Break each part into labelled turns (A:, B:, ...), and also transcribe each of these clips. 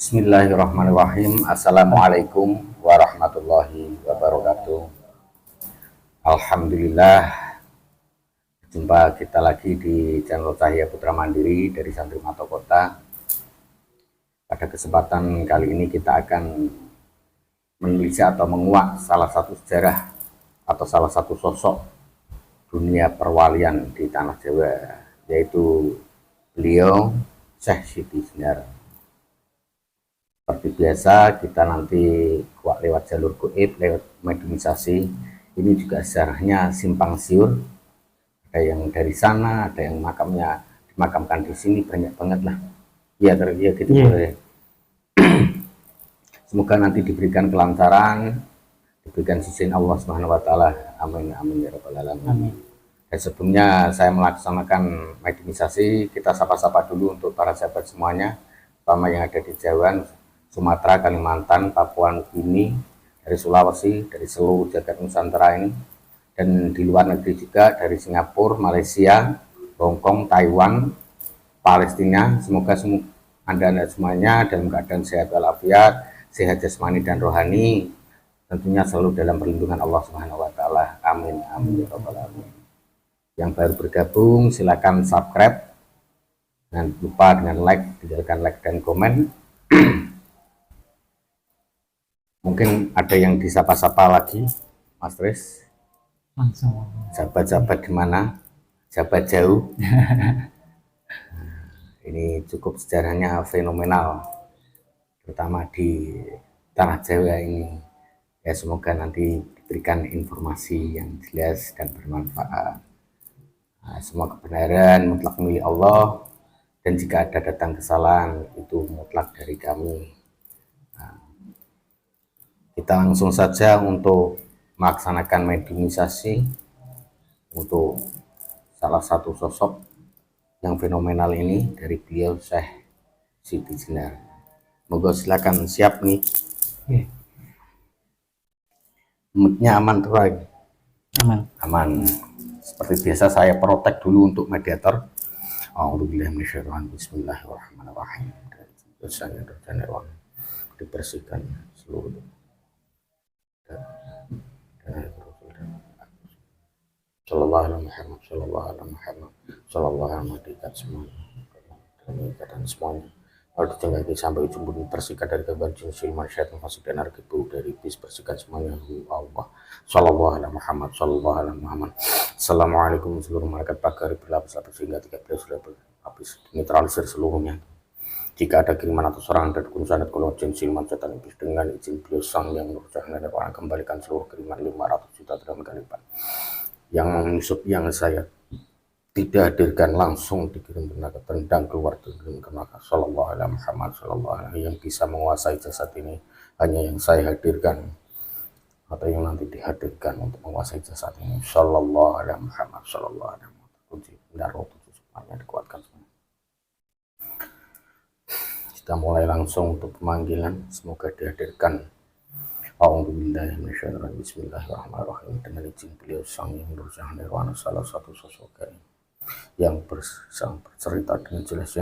A: Bismillahirrahmanirrahim. Assalamualaikum warahmatullahi wabarakatuh. Alhamdulillah, jumpa kita lagi di channel Cahya Putra Mandiri dari Santri Mato Kota. Pada kesempatan kali ini kita akan menelisik atau menguak salah satu sejarah atau salah satu sosok dunia perwalian di tanah Jawa, yaitu beliau Syekh Siti Jenar. Seperti biasa, kita nanti kuak lewat jalur goib, lewat mediumisasi. Ini juga sejarahnya simpang siur. Ada yang dari sana, ada yang makamnya dimakamkan di sini, banyak banget lah. Ya, gitu boleh. Semoga nanti diberikan kelancaran, diberikan izin Allah Subhanahu wa taala. Amin amin ya rabbal alamin. Dan sebelumnya saya melaksanakan mediumisasi, kita sapa-sapa dulu untuk para sahabat semuanya, terutama yang ada di Jawa, Sumatera, Kalimantan, Papua Nugini, dari Sulawesi, dari seluruh jagat Nusantara ini, dan di luar negeri juga dari Singapura, Malaysia, Hongkong, Taiwan, Palestina. Semoga anda semuanya dalam keadaan sehat walafiat, sehat jasmani dan rohani, tentunya selalu dalam perlindungan Allah Subhanahu wa taala. Amin amin ya rabbal alamin. Yang baru bergabung silakan subscribe, jangan lupa dengan like, tinggalkan like dan komen. Mungkin ada yang disapa-sapa lagi, Mas Tris.
B: Langsung.
A: Sahabat-sahabat di mana? Sahabat jauh. Ini cukup sejarahnya fenomenal, terutama di tanah Jawa ini. Ya, semoga nanti diberikan informasi yang jelas dan bermanfaat. Nah, semua kebenaran mutlak milik Allah, dan jika ada datang kesalahan itu mutlak dari kami. Kita langsung saja untuk melaksanakan mediumisasi untuk salah satu sosok yang fenomenal ini dari beliau Syekh Siti Jenar. Moga silakan siap nih. Moodnya aman tuh lagi. Aman. Seperti biasa saya protek dulu untuk mediator. Bismillahirrahmanirrahim. Dosanya dibersihkan seluruh. Sallallahu alaihi Muhammad, sallallahu alaihi Muhammad, sallallahu alaihi Muhammad, dan semuanya. Lalu ditinggalkan sampai ujung bumi, bersihkan dari gangguan jin, siluman, syaitan, fasik dan arkebu, dari iblis, bersihkan semuanya. Allah, sallallahu alaihi Muhammad, sallallahu alaihi Muhammad. Assalamualaikum seluruh malaikat pagari berlapis-lapis sehingga 13 sudah habis netralisir seluruhnya. Jika ada kiriman atau serangan dari dukun sanad kalau jin, siluman, setan, iblis, dengan izin beliau sang yang nurjah dan orang kembalikan seluruh kiriman 500 juta dalam kali lipat. Yang menyusup yang saya tidak hadirkan langsung dikirim ke neraka, tendang keluar dikirim ke neraka. Sallallahu alaihi Muhammad, sallallahu alaihi. Yang bisa menguasai jasad ini hanya yang saya hadirkan atau yang nanti dihadirkan untuk menguasai jasad ini. Sallallahu alaihi Muhammad, sallallahu alaihi Muhammad. Kunci benar roh semuanya dikuatkan semua. Kita mulai langsung untuk pemanggilan, semoga dihadirkan. Bismillahirrahmanirrahim. Dengan izin beliau sang yang nurjah nirwana, salah satu sosok yang bercerita dengan jelas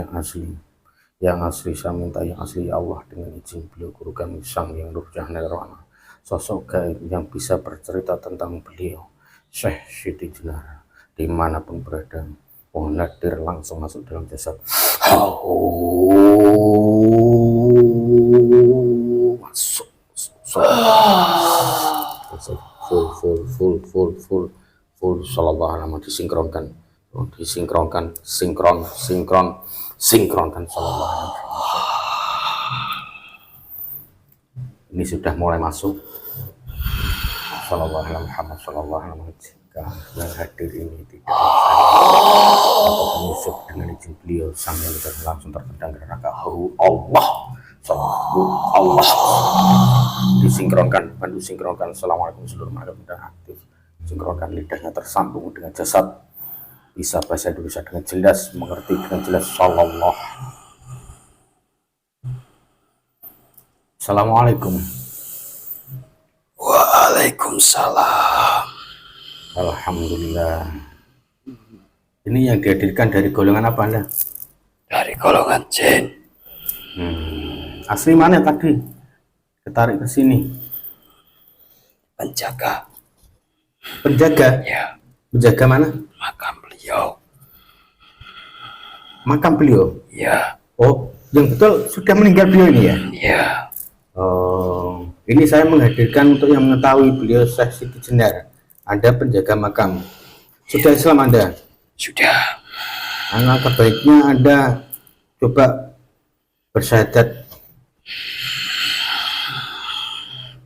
A: yang asli saya minta yang asli ya Allah, dengan izin beliau guru kami sang yang nurjah nirwana, sosok gaib yang bisa bercerita tentang beliau Syekh Siti Jenar dimanapun berada. Mohon hadir langsung masuk dalam jasad. Masuk. Full sallallahu alaihi disinkronkan sinkronkan sallallahu alaihi. Ini sudah mulai masuk. Sallallahu alaihi Muhammad, sallallahu alaihi. Yang hadir ini tidak atau penyusup dengan izin beliau sang yang langsung tertendang ke neraka. Allah, Allah disinkronkan, bantu sinkronkan. Assalamualaikum seluruh malaikat dan aktif, sinkronkan lidahnya tersambung dengan jasad, bisa bahasa Indonesia dengan jelas, mengerti dengan jelas. Sallallahu. Assalamualaikum.
C: Waalaikumsalam.
A: Alhamdulillah. Ini yang dihadirkan dari golongan apa Anda?
C: Dari golongan jin.
A: Asli mana tadi? Ketarik ke sini.
C: Penjaga.
A: Penjaga?
C: Ya.
A: Penjaga mana?
C: Makam beliau.
A: Makam beliau?
C: Ya.
A: Oh, yang betul sudah meninggal beliau ini ya?
C: Ya.
A: Oh, ini saya menghadirkan untuk yang mengetahui beliau Syekh Siti Jenar. Anda penjaga makam. Sudah Islam Anda?
C: Sudah.
A: Alangkah baiknya Anda coba bersyahadat.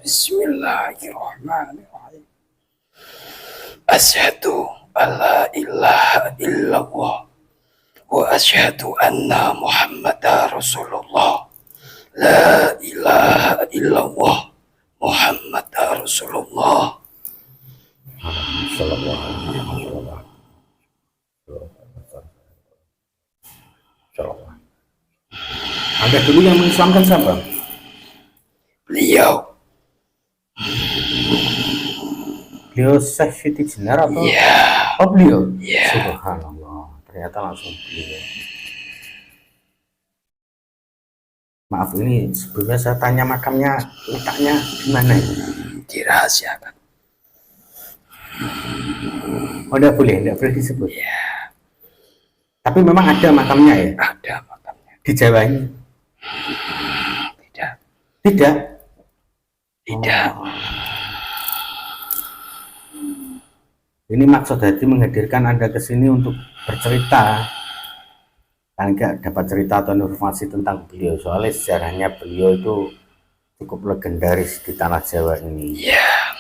C: Bismillahirrahmanirrahim. Asyhadu alla ilaha illallah wa asyhadu anna Muhammadar Rasulullah. La ilaha illallah Muhammadar Rasulullah.
A: Sallallahu alaihi wasallam. Anda dulu yang mengislamkan siapa?
C: Beliau.
A: Beliau Syekh Siti Jenar atau?
C: Ya.
A: Oh beliau?
C: Ya.
A: Subhanallah, ternyata langsung beliau. Maaf ini sebelumnya saya tanya makamnya letaknya di mana ini?
C: Dirahasiakan.
A: Oh tidak boleh disebut.
C: Ya.
A: Tapi memang ada makamnya ya?
C: Ada makamnya.
A: Di Jawa ini?
C: Tidak.
A: Tidak?
C: Tidak.
A: Oh. Ini maksud hati menghadirkan Anda ke sini untuk bercerita. Kan nggak dapat cerita atau informasi tentang beliau. Soalnya sejarahnya beliau itu cukup legendaris di tanah Jawa ini.
C: Ya.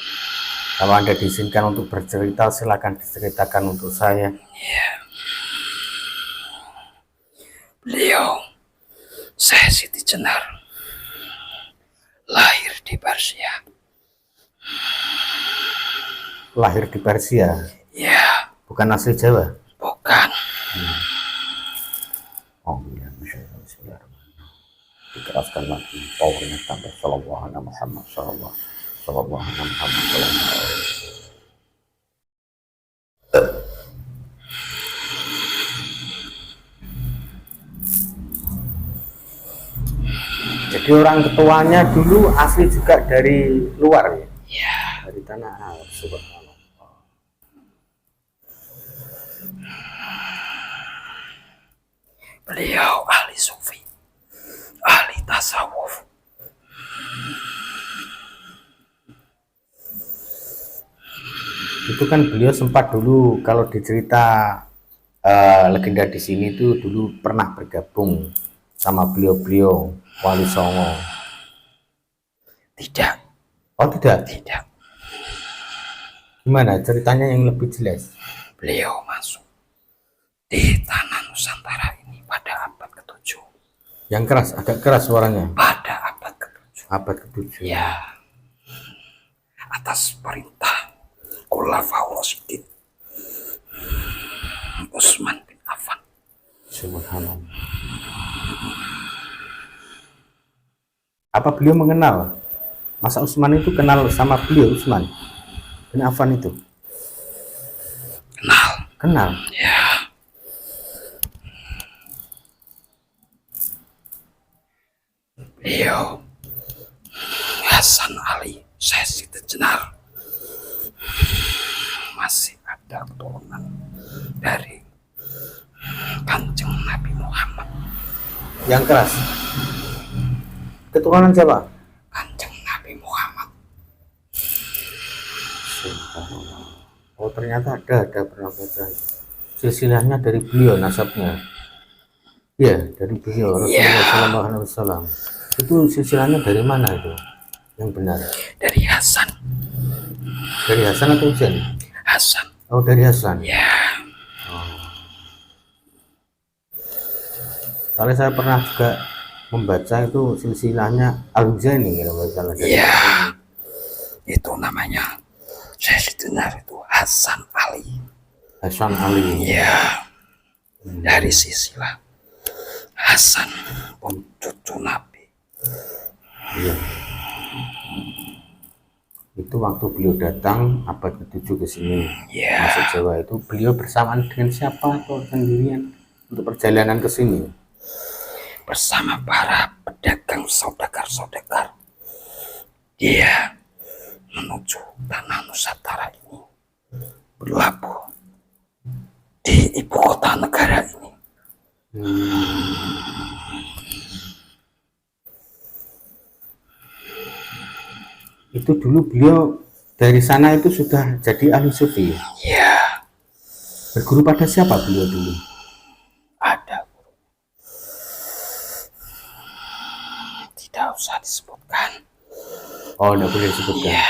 A: Kalau Anda diizinkan untuk bercerita, silakan diceritakan untuk saya.
C: Ya. Beliau Syekh Siti Jenar lahir di Persia.
A: Lahir di Persia?
C: Ya.
A: Bukan asli Jawa?
C: Bukan.
A: Oh iya, Masya Allah. Dikeraskan lagi, powernya tambah. Sallallahu alaihi Muhammad, sallallahu alaihi Muhammad, Jadi orang ketuanya dulu asli juga dari luar ya?
C: Ya.
A: Dari tanah Arab. Subhanallah.
C: Beliau ahli sufi, ahli tasawuf.
A: Itu kan beliau sempat dulu kalau dicerita legenda di sini tuh dulu pernah bergabung sama beliau Wali Songo.
C: Tidak.
A: Oh tidak?
C: Tidak.
A: Gimana ceritanya yang lebih jelas?
C: Beliau masuk di tanah Nusantara ini pada abad ke-7.
A: Yang keras, agak keras suaranya.
C: Pada abad ke-7.
A: Abad ke-7.
C: Ya. Atas perintah Khulafaur Rasyidin Utsman bin Affan.
A: Subhanallah. Apa beliau mengenal? Masa Utsman itu kenal sama beliau Utsman bin Affan itu?
C: Kenal.
A: Kenal?
C: Ya. Beliau Hasan Ali Syekh Siti Jenar masih ada keturunan dari Kanjeng Nabi Muhammad.
A: Yang keras? Keturunan siapa?
C: Kanjeng Nabi Muhammad.
A: Oh ternyata ada pernah baca silsilahnya dari beliau nasabnya. Iya dari beliau Rasulullah Sallallahu Alaihi Wasallam. Itu silsilahnya dari mana itu yang benar?
C: Dari Hasan.
A: Dari Hasan atau Husain?
C: Hasan.
A: Oh dari Hasan.
C: Ya.
A: Soalnya saya pernah juga membaca itu silsilahnya Al-Husaini kalau nggak salah.
C: Ya. Itu namanya Syekh Siti Jenar itu Hasan Ali.
A: Hasan Ali.
C: Ya. Dari sisilah Hasan pun cucu Nabi.
A: Iya. Itu waktu beliau datang abad ke-7 ke sini
C: Ya.
A: masuk Jawa itu beliau bersamaan dengan siapa atau sendirian untuk perjalanan ke sini?
C: bersama para pedagang saudagar-saudagar. Dia menuju tanah Nusantara ini, berlabuh di ibu kota negara ini.
A: Itu dulu beliau dari sana itu sudah jadi ahli sufi.
C: Ya,
A: Berguru pada siapa beliau dulu?
C: ada. Tidak usah disebutkan.
A: Oh, tidak boleh disebutkan.
C: Ya,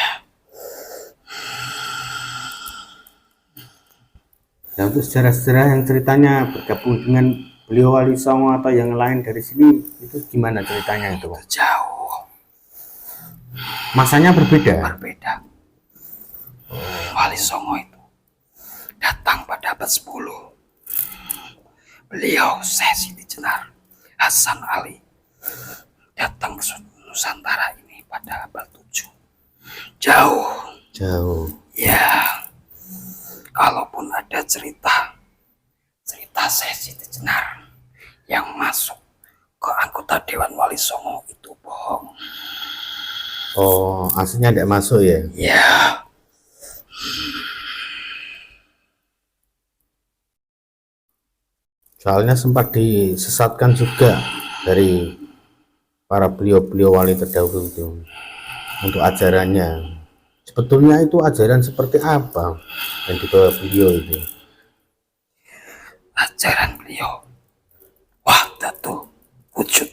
A: Nah, untuk sejarah-sejarah yang ceritanya bergabung dengan beliau Wali Songo atau yang lain dari sini, itu gimana ceritanya itu?
C: jauh
A: Masanya berbeda.
C: berbeda. Wali Songo itu datang pada abad 10. Beliau Syekh Siti Jenar Hasan Ali datang ke Nusantara ini pada abad 7. Jauh. Ya, kalaupun ada cerita Syekh Siti Jenar yang masuk ke anggota Dewan Wali Songo itu bohong.
A: Oh, aslinya tidak masuk ya?
C: Ya,
A: Soalnya sempat disesatkan juga dari para beliau-beliau wali terdahulu itu untuk ajarannya. Sebetulnya itu ajaran seperti apa yang dibawa beliau itu?
C: ajaran beliau wahdatul wujud.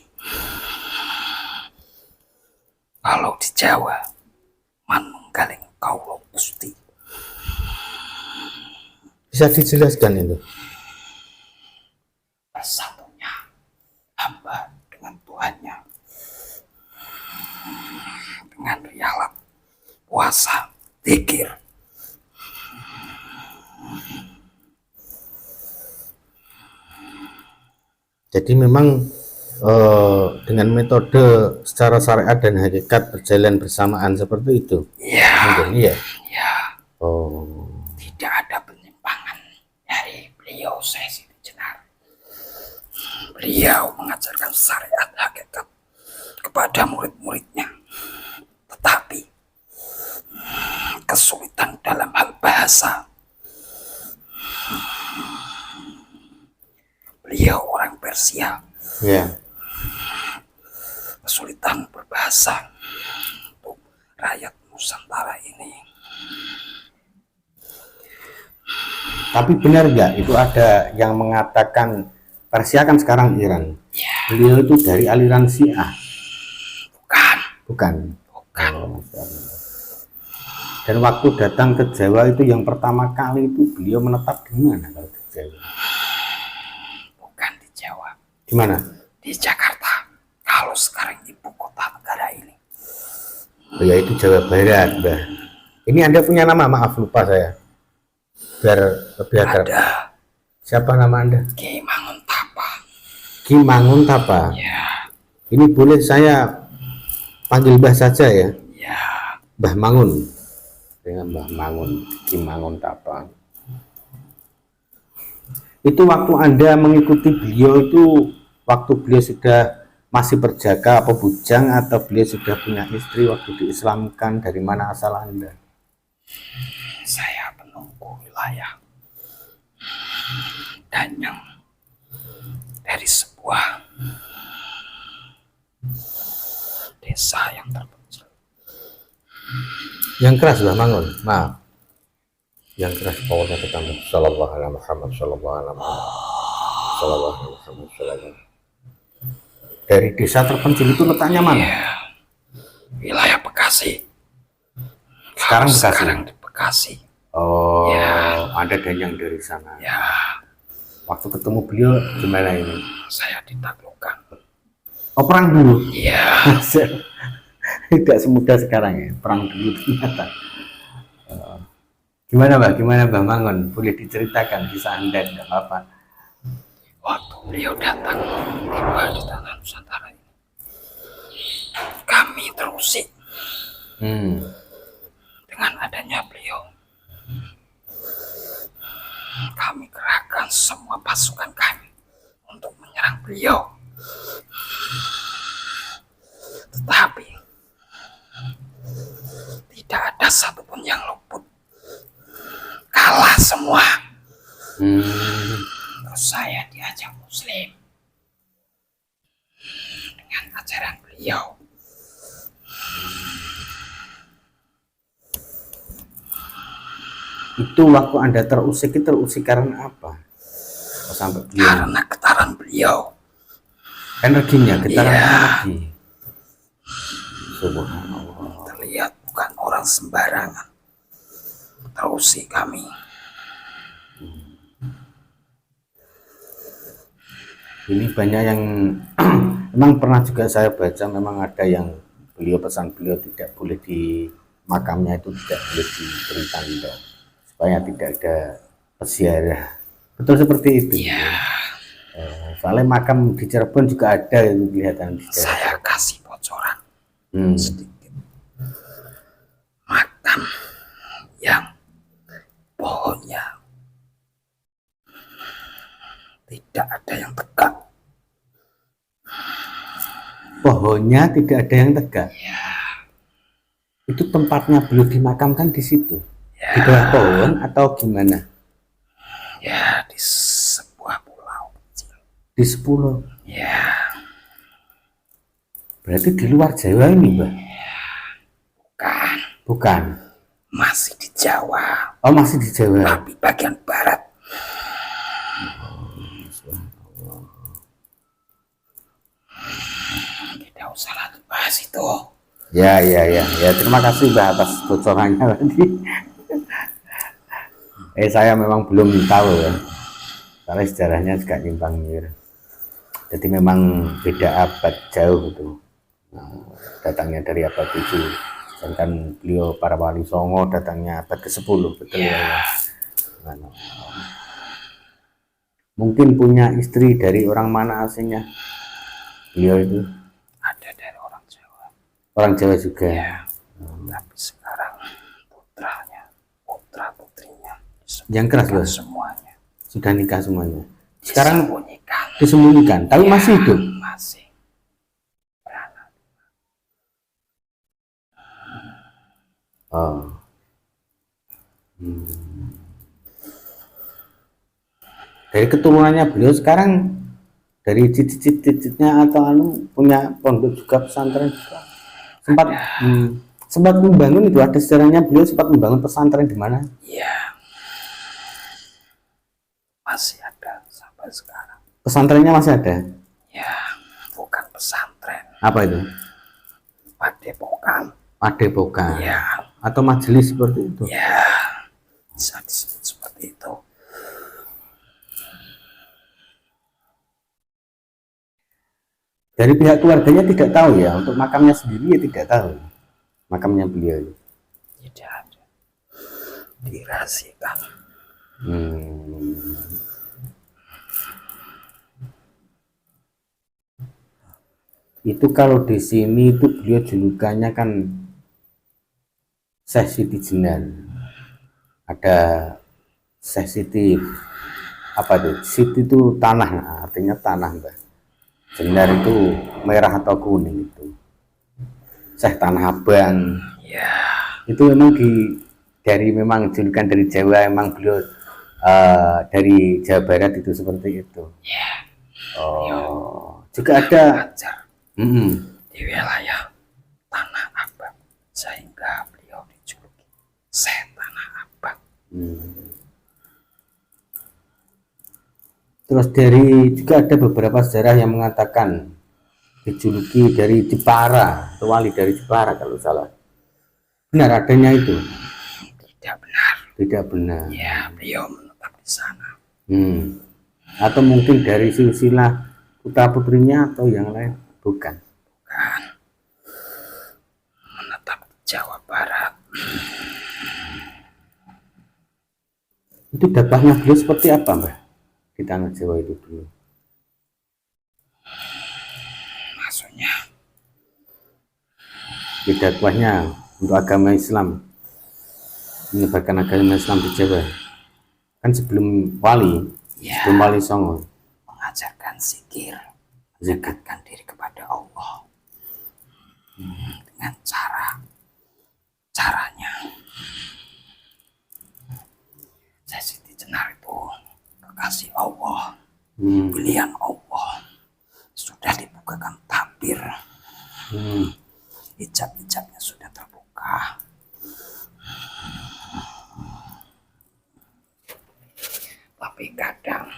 C: Kalau di Jawa manunggaling kaulo Gusti.
A: Bisa dijelaskan itu?
C: Bersatunya hamba dengan Tuhannya, dengan rialat, puasa, zikir.
A: Jadi memang dengan metode secara syariat dan hakikat berjalan bersamaan seperti itu.
C: Ya,
A: Mungkin ya.
C: ya,
A: Oh,
C: tidak ada penyimpangan dari beliau Syekh Siti Jenar. Beliau mengajarkan syariat hakikat kepada murid-muridnya, tetapi kesulitan dalam hal bahasa. Beliau orang Persia,
A: ya.
C: kesulitan berbahasa untuk rakyat Nusantara ini.
A: Tapi benar nggak itu ada yang mengatakan Persia kan sekarang Iran. Beliau itu dari aliran Syiah.
C: Bukan,
A: Bukan.
C: bukan.
A: Oh, Masya Allah. Dan waktu datang ke Jawa itu yang pertama kali itu beliau menetap di mana kalau di Jawa?
C: Bukan di Jawa,
A: Di mana?
C: di Jakarta. Kalau sekarang ibu kota negara ini.
A: Oh, ya itu Jawa Barat, Mbah. Ini Anda punya nama, maaf lupa saya. Biar lebih akrab.
C: Ada
A: Siapa nama Anda?
C: Ki Mangun Tapa.
A: Ki Mangun Tapa.
C: Ya,
A: Ini boleh saya panggil Mbah saja ya?
C: ya,
A: Mbah Mangun. Dengan Mbah Mangun, Ki Mangun Tapa. Itu waktu Anda mengikuti beliau itu, waktu beliau sudah masih berjaga apa bujang, atau beliau sudah punya istri waktu diislamkan? Dari mana asal Anda?
C: saya penunggu wilayah Danyang dari sebuah desa yang terpencil.
A: Yang keras Mbah Mangun, maaf. Yang keras powernya ketambah. Sallallahu alaihi Muhammad, sallallahu alaihi Muhammad, sallallahu alaihi Muhammad, sallallahu. Dari desa terpencil itu letaknya mana?
C: Ya, wilayah Bekasi.
A: Sekarang
C: Kalau
A: Bekasi.
C: Sekarang di Bekasi.
A: Oh,
C: Ya.
A: ada dan yang dari sana.
C: Ya,
A: Waktu ketemu beliau gimana ini?
C: saya ditaklukkan.
A: Oh, perang dulu.
C: Ya,
A: Tidak semudah sekarang ya, perang dulu ternyata. Gimana Mbak? Gimana Mbak Mangun? Boleh diceritakan kisah Anda, tidak apa-apa.
C: waktu beliau datang tiba di tanah Nusantara ini, kami terusik dengan adanya beliau. Kami kerahkan semua pasukan kami untuk menyerang beliau. ada satupun yang luput. Kalah semua. Terus saya diajak Muslim dengan ajaran beliau.
A: Itu waktu Anda terusik karena apa? Sampai beliau
C: Karena getaran beliau.
A: energinya, getaran
C: Iya.
A: energi. Subhanallah.
C: Terlihat bukan orang sembarangan terusik kami.
A: Ini banyak yang memang pernah juga saya baca, memang ada yang beliau pesan beliau tidak boleh di makamnya itu tidak boleh diberi tanda supaya tidak ada peziarah. Betul seperti itu.
C: Ya,
A: Soalnya makam di Cirebon juga ada yang kelihatan di
C: saya kasih bocoran
A: Hmm.
C: sedikit. Makam yang pohonnya tidak ada yang tegak.
A: Pohonnya tidak ada yang tegak.
C: Ya,
A: Itu tempatnya beliau dimakamkan di situ.
C: ya,
A: Di bawah pohon atau gimana?
C: ya, di sebuah pulau kecil.
A: Di Sepuluh.
C: Ya,
A: Berarti di luar Jawa ini, Mbak?
C: bukan,
A: Bukan.
C: masih di Jawa,
A: Oh, masih di Jawa.
C: tapi bagian barat. Tidak usah lagi bahas itu.
A: Ya. Terima kasih Mbak atas bocorannya tadi. Saya memang belum tahu ya. Karena sejarahnya juga nyimpang nyir. Jadi memang beda abad jauh itu. Datangnya dari abad 7. Sedangkan beliau para wali songo datangnya abad ke-10, betul ya. Mungkin punya istri dari orang mana aslinya? Beliau itu
C: Ada dari orang Jawa.
A: orang Jawa juga.
C: Ya, tapi sekarang putra-putrinya
A: Yang keras loh.
C: semuanya
A: Sudah nikah semuanya. Sekarang
C: disembunyikan.
A: disembunyikan, tapi masih hidup.
C: Masih beranak.
A: Oh. Dari keturunannya beliau sekarang dari cicit-cicitnya atau punya pondok juga, pesantren juga. Sempat membangun itu, ada sejarahnya beliau sempat membangun pesantren di mana?
C: Iya, masih ada sampai sekarang.
A: Pesantrennya masih ada.
C: Ya, bukan pesantren,
A: Apa itu?
C: padepokan.
A: Padepokan.
C: Ya,
A: Atau majelis seperti itu.
C: ya, bisa disebut seperti itu.
A: Dari pihak keluarganya tidak tahu ya, untuk makamnya sendiri ya tidak tahu. Makamnya beliau.
C: Tidak ada, dirahasiakan.
A: Itu kalau di sini itu beliau julukannya kan Syekh Siti Jenar. Ada Syekh Siti apa tuh? Siti itu tanah, artinya tanah, Mbak. Jenar itu merah atau kuning itu. Syekh Tanah Abang.
C: Ya,
A: Itu memang dari memang julukan dari Jawa, memang beliau dari Jawa Barat itu seperti itu.
C: ya,
A: Oh, juga ada.
C: ajar
A: Mm-mm.
C: di wilayah Tanah Abang sehingga beliau dijuluki Syekh Tanah Abang.
A: Terus dari juga ada beberapa sejarah yang mengatakan dijuluki dari Jepara, atau wali dari Jepara kalau salah. Benar adanya itu?
C: Tidak benar.
A: Tidak benar.
C: Ya, beliau menetap di sana.
A: Atau mungkin dari silsilah putra putrinya atau yang lain? Bukan.
C: Bukan. Menetap di Jawa Barat.
A: Itu dakwahnya beliau seperti apa, Mbak? Di tanah Jawa itu dulu.
C: Maksudnya,
A: Di dakwahnya untuk agama Islam, menyebarkan agama Islam di Jawa. Kan sebelum wali,
C: ya,
A: sebelum wali songo,
C: mengajarkan zikir, mendekatkan diri kepada Allah dengan caranya pilihan Allah. Sudah dibukakan tabir, hijab-hijabnya sudah terbuka. Tapi kadang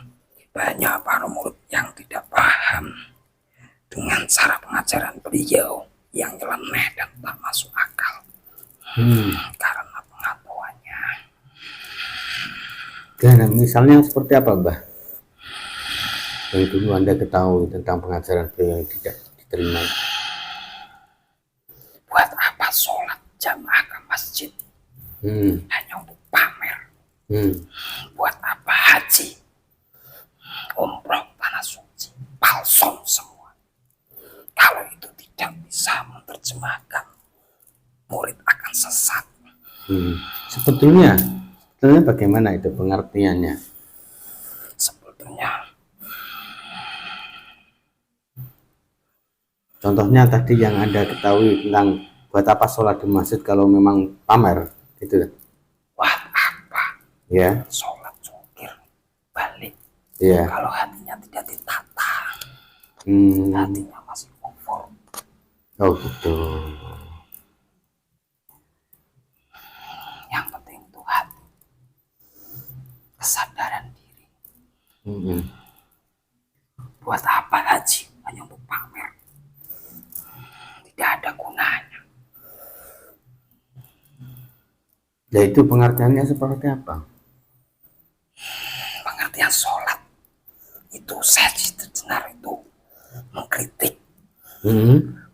C: banyak para murid yang tidak paham dengan cara pengajaran beliau yang nyeleneh dan tak masuk akal. Karena pengetahuannya.
A: Dan misalnya seperti apa, Mbah? Yang dulu Anda ketahui tentang pengajaran beliau yang tidak diterima.
C: Buat apa sholat jamaah ke masjid? Hanya untuk pamer. Buat apa haji, umroh, tanah suci, palsu semua? Kalau itu tidak bisa menerjemahkan, murid akan sesat.
A: Sebetulnya bagaimana itu pengertiannya?
C: Sebetulnya
A: Contohnya tadi yang Anda ketahui tentang buat apa sholat di masjid kalau memang pamer, gitu.
C: buat apa
A: Ya,
C: sholat cungkir balik
A: ya.
C: kalau hatinya tidak ditata, hatinya masih kufur.
A: Oh gitu.
C: Yang penting itu hati, kesadaran diri. Buat apa haji hanya untuk pamer? Tidak ada gunanya.
A: Ya itu pengertiannya seperti apa?
C: Pengertian sholat itu saya benar itu mengkritik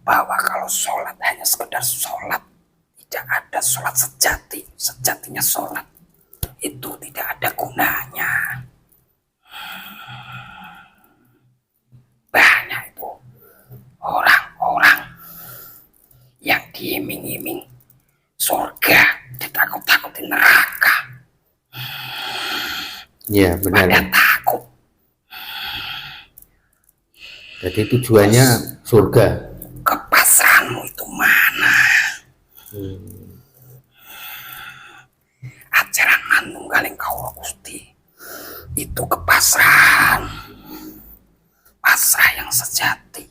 C: bahwa kalau sholat hanya sekedar sholat, tidak ada sholat sejati. Sejatinya sholat itu tidak ada gunanya. Banyak itu orang-orang yang diiming-iming surga, ditakut-takutin neraka.
A: Ya benar.
C: Pada takut.
A: Jadi tujuannya surga.
C: Kepasrahanmu itu mana? Ajaran manunggaling Kawula Gusti itu kepasrahan, pasrah yang sejati,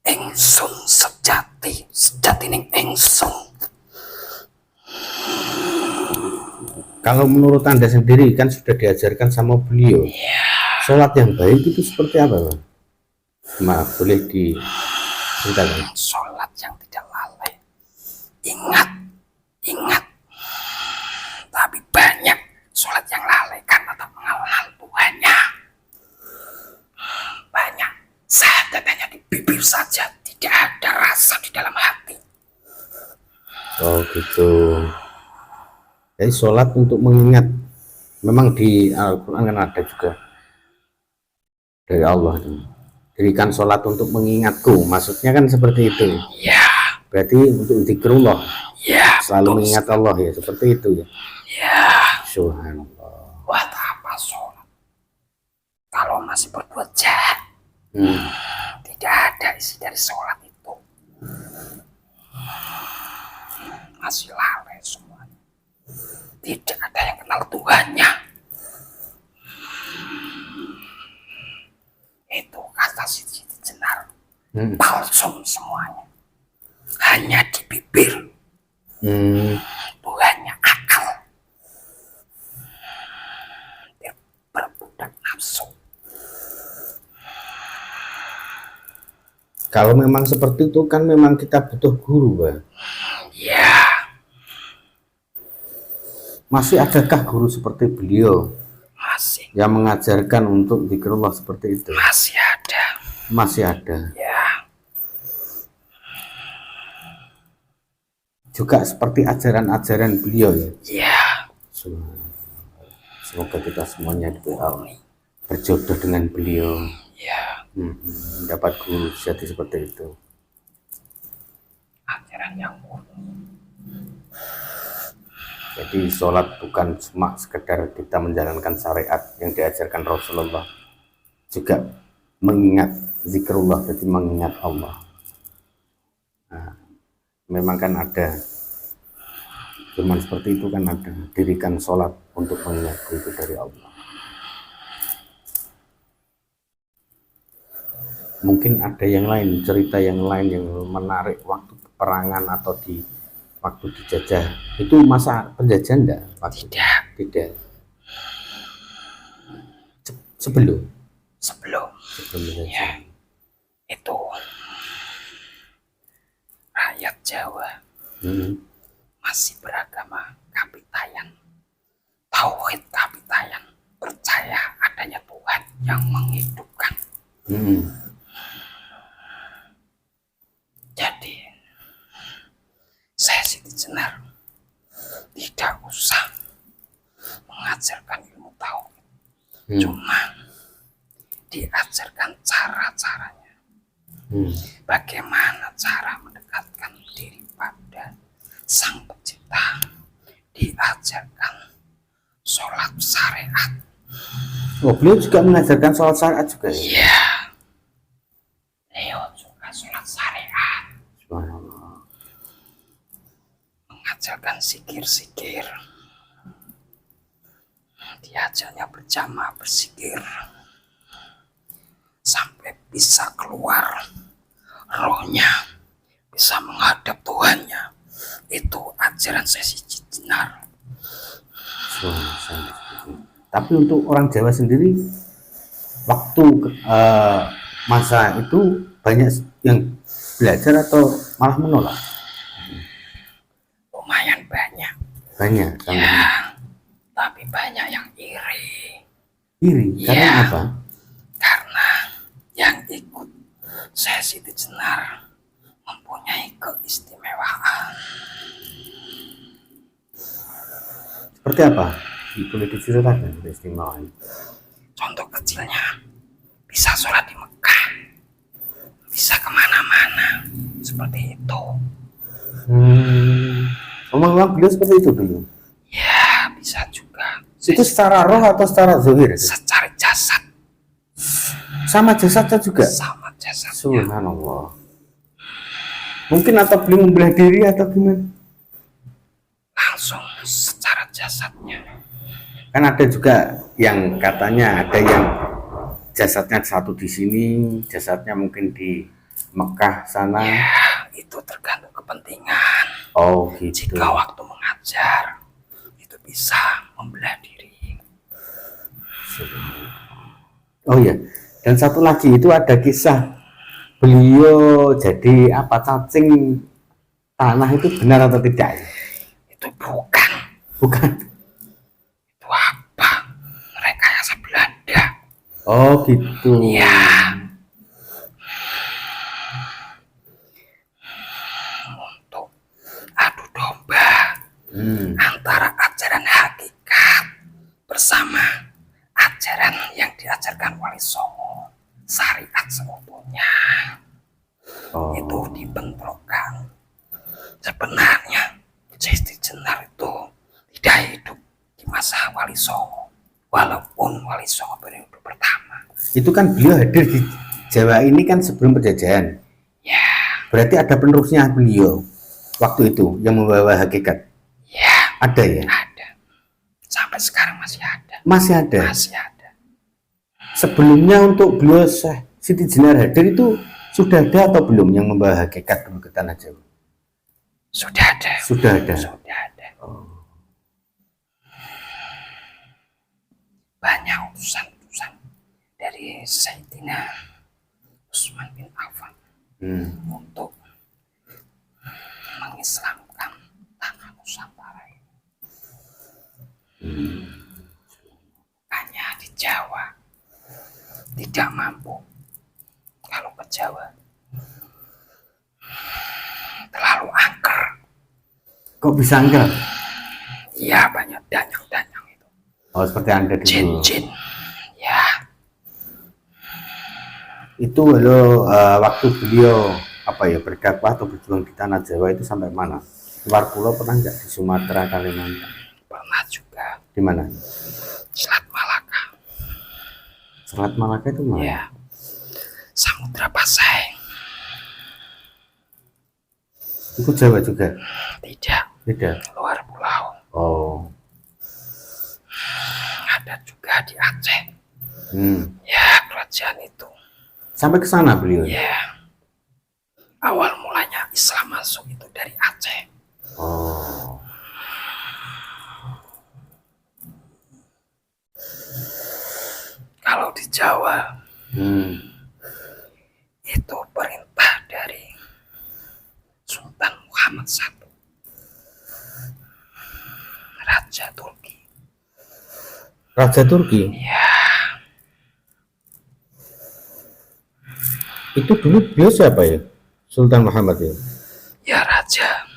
C: ingsun sejati, sejati ning ingsun.
A: Kalau menurut Anda sendiri kan sudah diajarkan sama beliau, sholat yang baik itu seperti apa, Bang? Maaf, boleh diceritakan?
C: Sholat yang tidak lalai, ingat, tapi banyak sholat yang lalai karena tak mengenal Tuhannya. Banyak syahadat hanya di bibir saja, tidak ada rasa di dalam hati.
A: Oh gitu. Jadi sholat untuk mengingat, memang di Al-Quran kan ada juga dari Allah, dirikan sholat untuk mengingatku, maksudnya kan seperti itu
C: ya.
A: Berarti untuk zikrullah
C: ya,
A: selalu mengingat Allah ya, seperti itu ya.
C: Ya,
A: Subhanallah.
C: buat apa sholat kalau masih berbuat jahat? Tidak ada isi dari sholat itu, masih lalai semuanya. Tidak ada yang kenal Tuhannya. Itu kata Siti Jenar, palsu semuanya, hanya di bibir. Tuhannya akal, berbudak nafsu.
A: Kalau memang seperti itu kan memang kita butuh guru, Bang.
C: Ya.
A: Masih adakah guru seperti beliau
C: Masih.
A: yang mengajarkan untuk zikrullah seperti itu?
C: Masih ada.
A: Masih ada.
C: Ya.
A: Juga seperti ajaran-ajaran beliau ya.
C: Ya.
A: Semoga kita semuanya berjodoh dengan beliau.
C: Ya.
A: Dapat guru sejati seperti itu.
C: Ajaran yang murni.
A: Jadi sholat bukan cuma sekedar kita menjalankan syariat yang diajarkan Rasulullah, juga mengingat zikrullah, jadi mengingat Allah. Nah, memang kan ada, cuman seperti itu kan ada, dirikan sholat untuk mengingatku itu dari Allah. mungkin ada yang lain, cerita yang lain yang menarik waktu peperangan atau di waktu dijajah. Itu masa penjajahan enggak?
C: Tidak.
A: Tidak. Sebelum
C: Sebelum
A: penjajahan.
C: ya, itu rakyat Jawa masih beragama Kapitayan, tauhid Kapitayan, percaya adanya Tuhan yang menghidupkan. Jadi saya Siti Jenar tidak usah mengajarkan ilmu tauhid, cuma diajarkan cara-caranya. Bagaimana cara mendekatkan diri pada Sang Pencipta, diajarkan sholat syariat.
A: Oh, beliau juga mengajarkan sholat syariat juga ya?
C: Iya, beliau juga sholat syariat.
A: Subhanallah.
C: Mengajarkan zikir-zikir, diajarnya berjamaah berzikir sampai bisa keluar rohnya, bisa menghadap Tuhannya. Itu ajaran saya Siti Jenar.
A: Tapi untuk orang Jawa sendiri, waktu masa itu banyak yang belajar atau malah menolak?
C: Lumayan banyak.
A: Banyak.
C: Ya, tapi banyak yang iri.
A: Iri? Karena
C: Ya,
A: apa?
C: karena yang ikut saya Siti Jenar mempunyai keistimewaan.
A: Seperti apa? Boleh diceritakan keistimewaan?
C: Contoh kecilnya, bisa sholat di Mekah, bisa kemana-mana, seperti itu.
A: Memang beliau seperti itu dulu?
C: Ya, bisa juga.
A: Itu secara roh atau secara zahir?
C: Secara jasad.
A: Sama jasadnya juga?
C: Sama jasadnya.
A: Subhanallah. Mungkin atau beliau membelah diri atau gimana?
C: Langsung secara jasadnya.
A: Kan ada juga yang katanya ada yang jasadnya satu di sini, jasadnya mungkin di Mekah sana.
C: Ya, itu tergantung kepentingan.
A: Oh gitu.
C: Jika waktu mengajar, itu bisa membelah diri.
A: Oh ya, dan satu lagi itu ada kisah beliau jadi apa, cacing tanah, itu benar atau tidak?
C: Itu bukan.
A: Bukan.
C: Itu apa? Rekayasa Belanda.
A: Oh gitu.
C: Ya. Untuk adu domba antara ajaran hakikat bersama ajaran yang diajarkan Wali Songo, syariat seutuhnya.
A: Oh.
C: Itu dibentrokkan. Sebenarnya Siti Jenar itu tidak hidup di masa Wali Songo, walaupun Wali Songo periode pertama.
A: Itu kan beliau hadir di Jawa ini kan sebelum penjajahan.
C: Ya.
A: Berarti ada penerusnya beliau waktu itu yang membawa hakikat.
C: Ya.
A: Ada ya?
C: Ada. Sampai sekarang masih ada.
A: Masih ada.
C: Masih ada.
A: Sebelumnya untuk beliau Siti Jenar hadir itu sudah ada atau belum yang membawa hakikat dulu ke tanah Jawa?
C: Sudah ada.
A: Sudah ada.
C: Sudah ada. Banyak utusan-utusan dari Sayyidina Utsman bin Affan untuk mengislamkan tanah Nusantara ini. Hanya di Jawa tidak mampu. Kalau ke Jawa terlalu angker.
A: Kok bisa angker?
C: Iya, banyak danyang-danyang itu.
A: Oh, seperti Anda dulu.
C: Jin-jin. Ya.
A: Itu waktu beliau apa ya, berdakwah atau berjuang di tanah Jawa itu sampai mana? Luar pulau pernah nggak? Di Sumatera, Kalimantan?
C: Pernah juga.
A: Di mana?
C: Selat Malaka.
A: Selat Malaka itu mana?
C: Ya. Samudra Pasai.
A: Itu Jawa juga?
C: Tidak.
A: Tidak.
C: Luar pulau.
A: Oh.
C: Ada juga di Aceh. Ya, kerajaan itu.
A: Sampai ke sana beliau.
C: Ya, awal mulanya Islam masuk itu dari Aceh.
A: Oh.
C: Kalau di Jawa itu perintah dari Sultan Muhammad I, Raja Turki.
A: Raja Turki.
C: Ya,
A: Itu dulu beliau siapa ya? Sultan Muhammad ya.
C: ya raja.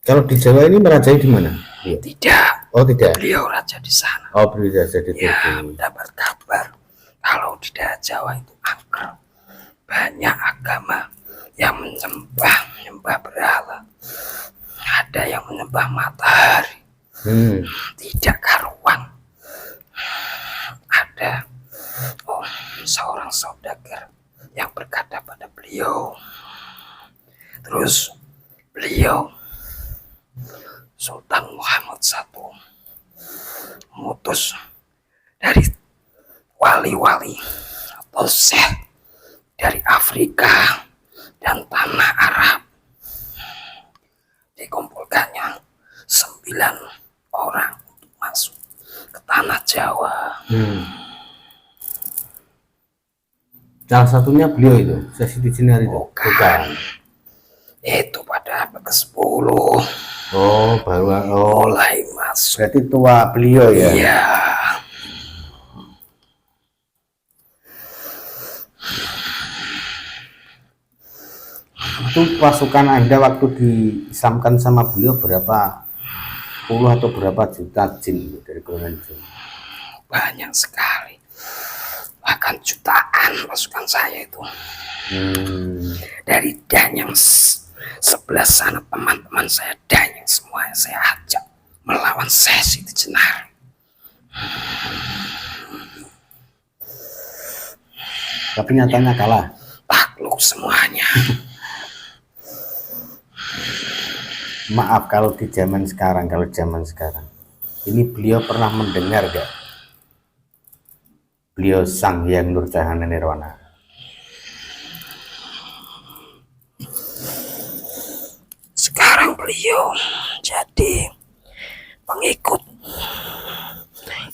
A: Kalau di Jawa ini merajai di mana? Iya.
C: Tidak,
A: Oh tidak.
C: beliau raja di sana.
A: Oh beliau raja di Turki.
C: Ya, mendapat kabar kalau di daerah Jawa itu angker, banyak agama yang menyembah berhala, ada yang menyembah matahari, tidak karuan. Ada seorang saudagar yang berkata pada beliau, terus beliau Sultan Muhammad I mengutus dari wali-wali atau syekh dari Afrika dan tanah Arab, dikumpulkannya 9 orang untuk masuk ke tanah Jawa.
A: Salah satunya beliau itu, Syekh Siti Jenar itu.
C: Bukan. Itu pada abad ke-10.
A: Oh, baru
C: mulai masuk.
A: Berarti tua beliau ya.
C: Iya.
A: Itu pasukan Anda waktu diislamkan sama beliau berapa puluh atau berapa juta jin dari golongan jin?
C: Banyak sekali. Bahkan jutaan pasukan saya itu. Dari Danyang sebelah sana, teman-teman saya Danyang semua saya ajak melawan Syekh Siti Jenar.
A: Tapi nyatanya kalah.
C: Takluk semuanya.
A: Maaf kalau di zaman sekarang, ini beliau pernah mendengar gak? Beliau Sang Hyang Nurjahana Nirwana.
C: Sekarang beliau jadi pengikut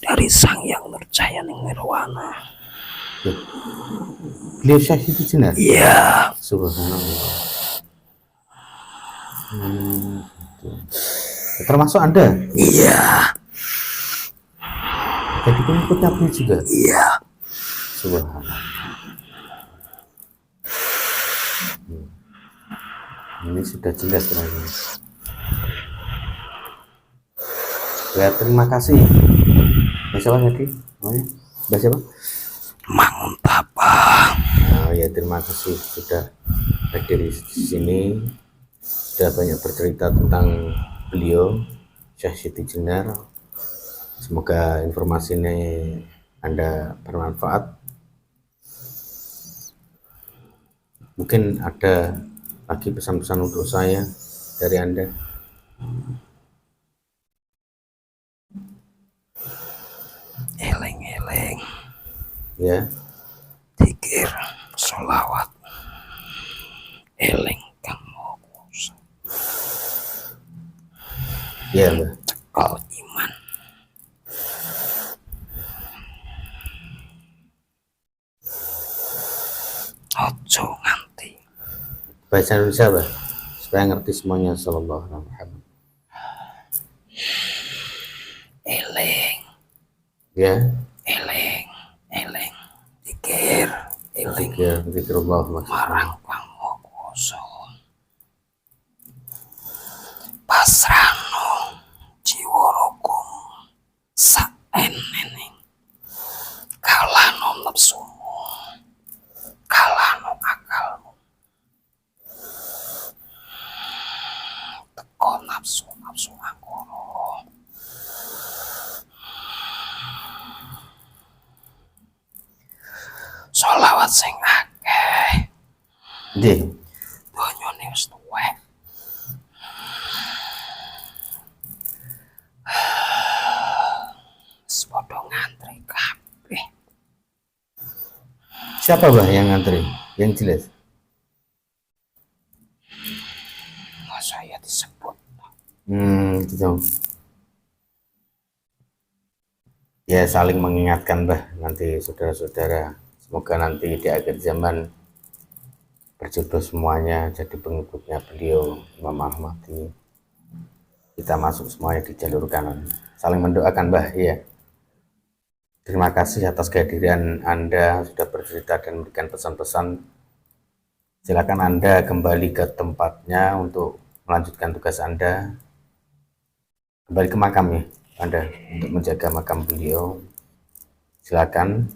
C: dari Sang Hyang Nurjahana Nirwana.
A: Beliau Syekh Siti Jenar?
C: Iya.
A: Subhanallah. Termasuk Anda?
C: Iya.
A: Jadi pengikutnya beliau juga?
C: Iya.
A: Subhanallah. Ini sudah jelas teman-teman. Ya, terima kasih. Siapa tadi? Mbak siapa?
C: Manguntapa.
A: Nah, ya terima kasih sudah hadir di sini, sudah banyak bercerita tentang beliau Syekh Siti Jenar. Semoga informasi ini Anda bermanfaat. Mungkin ada lagi pesan-pesan untuk saya dari Anda.
C: Eleng-eleng.
A: Ya.
C: Zikir, sholawat, eleng kang mokusa.
A: Ya, Mbak.
C: Cekal iman. Ojo nganti.
A: Bahasa Indonesia, Mbak, supaya ngerti semuanya. Sallallahu alaihi wasallam.
C: Eleng.
A: Ya.
C: Eleng, eleng. Zikir, eleng.
A: Zikrullah
C: Marang kang mokusa. Pasrano jiwarakum saeneneng. Kalano nafsumu, kalano akalmu. Teko nafsu angkara. Sholawat sing akeh.
A: Nggih.
C: Donyane wis tuwek. Padha ngantri kabeh.
A: Siapa bah yang ngantri? Yang jelas.
C: Nggak saya disebut.
A: Itu dong. Ya saling mengingatkan bah nanti saudara-saudara. Semoga nanti di akhir zaman berjodoh semuanya jadi pengikutnya beliau Imam Ahmadi. Kita masuk semuanya di jalur kanan. Saling mendoakan bah, iya. Terima kasih atas kehadiran Anda sudah bercerita dan memberikan pesan-pesan. Silakan Anda kembali ke tempatnya untuk melanjutkan tugas Anda. Kembali ke makamnya Anda untuk menjaga makam beliau. Silakan.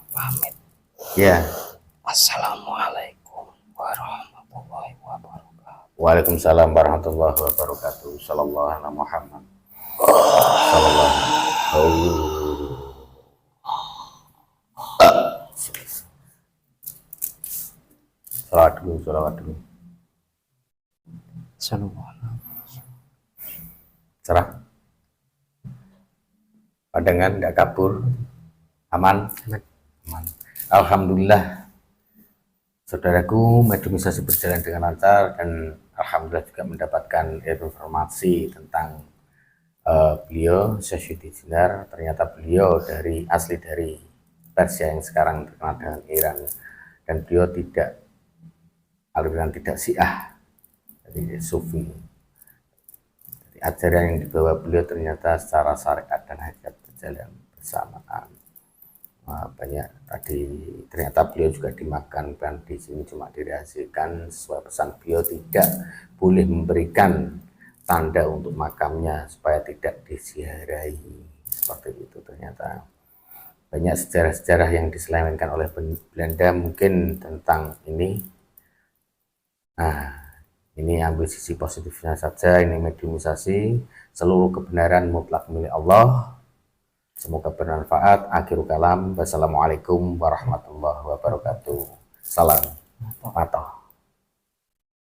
C: Pamit.
A: Ya.
C: Assalamualaikum warahmatullahi wabarakatuh.
A: Waalaikumsalam warahmatullahi wabarakatuh. Sallallahu alaihi Muhammad. Sallallahu alaihi. Salawat dulu, salawat dulu. Cerah. Pandangan nggak kabur. Aman. Aman. Alhamdulillah. Saudaraku, mediumisasi berjalan dengan lancar dan alhamdulillah juga mendapatkan informasi tentang beliau Syekh Yudi Jenar. Ternyata beliau asli dari Persia yang sekarang terkenal dengan Iran, dan beliau tidak aliran tidak Syiah, jadi Sufi. Jadi ajaran yang dibawa beliau ternyata secara syariat dan hakikat berjalan bersamaan. Banyak tadi ternyata beliau juga dimakamkan di sini cuma dirahasiakan sesuai pesan beliau, tidak boleh memberikan tanda untuk makamnya supaya tidak disiarai seperti itu. Ternyata banyak sejarah-sejarah yang diselewengkan oleh Belanda mungkin tentang ini. Nah, ini ambil sisi positifnya saja. Ini mediumisasi, seluruh kebenaran mutlak milik Allah. Semoga bermanfaat. Akhirul kalam. Wassalamualaikum warahmatullahi wabarakatuh. Salam. Matoh.